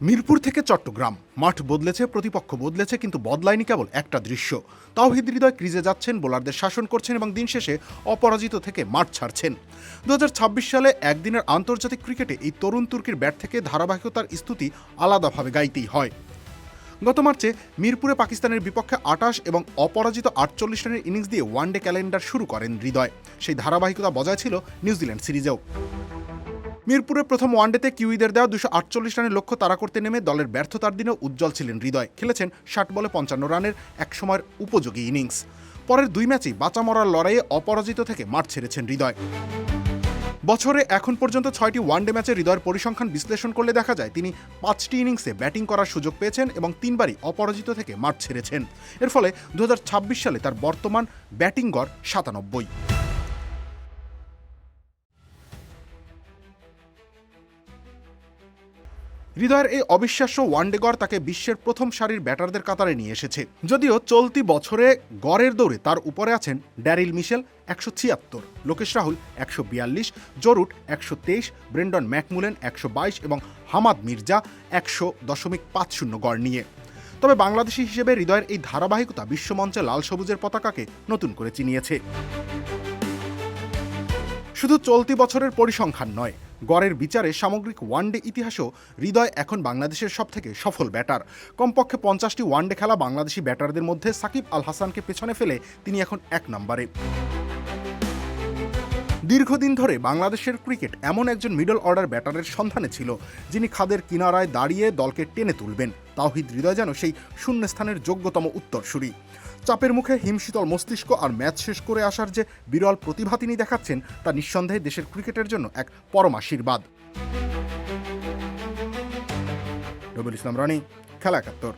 মিরপুর থেকে চট্টগ্রাম, মাঠ বদলেছে, প্রতিপক্ষ বদলেছে, কিন্তু বদলায়নি কেবল একটা দৃশ্য। তাওহিদ হৃদয় ক্রিজে যাচ্ছেন, বোলারদের শাসন করছেন এবং দিন শেষে অপরাজিত থেকে মাঠ ছাড়ছেন। 2026 সালে একদিনের আন্তর্জাতিক ক্রিকেটে এই তরুণ তুর্কির ব্যাট থেকে ধারাবাহিকতার স্তুতি আলাদাভাবে গাইতেই হয়। গত মার্চে মিরপুরে পাকিস্তানের বিপক্ষে 28 এবং অপরাজিত 48 রানের ইনিংস দিয়ে ওয়ানডে ক্যালেন্ডার শুরু করেন হৃদয়। সেই ধারাবাহিকতা বজায় ছিল নিউজিল্যান্ড সিরিজেও। মিরপুরে প্রথম ওয়ানডেতে কিউইদের দেওয়া 248 রানের লক্ষ্য তাড়া করতে নেমে দলের ব্যর্থতার দিনেও উজ্জ্বল ছিলেন হৃদয়। খেলেছেন 60 বলে 55 রানের একসময়ের উপযোগী ইনিংস। পরের দুই ম্যাচেই বাঁচা মরার লড়াইয়ে অপরাজিত থেকে মাঠ ছেড়েছেন হৃদয়। বছরে এখন পর্যন্ত 6টি ওয়ানডে ম্যাচে হৃদয়ের পরিসংখ্যান বিশ্লেষণ করলে দেখা যায় তিনি 5টি ইনিংসে ব্যাটিং করার সুযোগ পেয়েছেন এবং 3বারই অপরাজিত থেকে মাঠ ছেড়েছেন। এর ফলে 2026 সালে তার বর্তমান ব্যাটিং গড় 97। হৃদয়ের এই অবিশ্বাস্য ওয়ানডে গড় তাকে বিশ্বের প্রথম সারির ব্যাটারদের কাতারে নিয়ে এসেছে। যদিও চলতি বছরে গড়ের দৌড়ে তার উপরে আছেন ড্যারিল মিশেল 176, লোকেশ রাহুল 142, জরুট 123, ব্রেন্ডন ম্যাকমুলেন 122 এবং হামাদ মির্জা 100.50 গড় নিয়ে। তবে বাংলাদেশি হিসেবে হৃদয়ের এই ধারাবাহিকতা বিশ্বমঞ্চে লাল সবুজের পতাকাকে নতুন করে চিনিয়েছে। শুধু চলতি বছরের পরিসংখ্যান নয়, গড়ের বিচারে সামগ্রিক ওয়ানডে ইতিহাসেও হৃদয় এখন বাংলাদেশের সবথেকে সফল ব্যাটার। কমপক্ষে 50টি ওয়ানডে খেলা বাংলাদেশি ব্যাটারদের মধ্যে সাকিব আল হাসানকে পেছনে ফেলে তিনি এখন 1 নম্বরে। দীর্ঘদিন ধরে বাংলাদেশের ক্রিকেট এমন একজন মিডল অর্ডার ব্যাটারের সন্ধানে ছিল, যিনি খাদের কিনারায় দাঁড়িয়ে দলকে টেনে তুলবেন। তাওহিদ হৃদয় যেন সেই শূন্যস্থানের যোগ্যতম উত্তরসূরি। চাপের মুখে হিমশীতল মস্তিষ্ক আর ম্যাচ শেষ করে আসার যে বিরল প্রতিভা তিনি দেখাচ্ছেন, তা নিঃসন্দেহে দেশের ক্রিকেটের জন্য এক পরম আশীর্বাদ। রবিউল ইসলাম রনি, খেলা 71।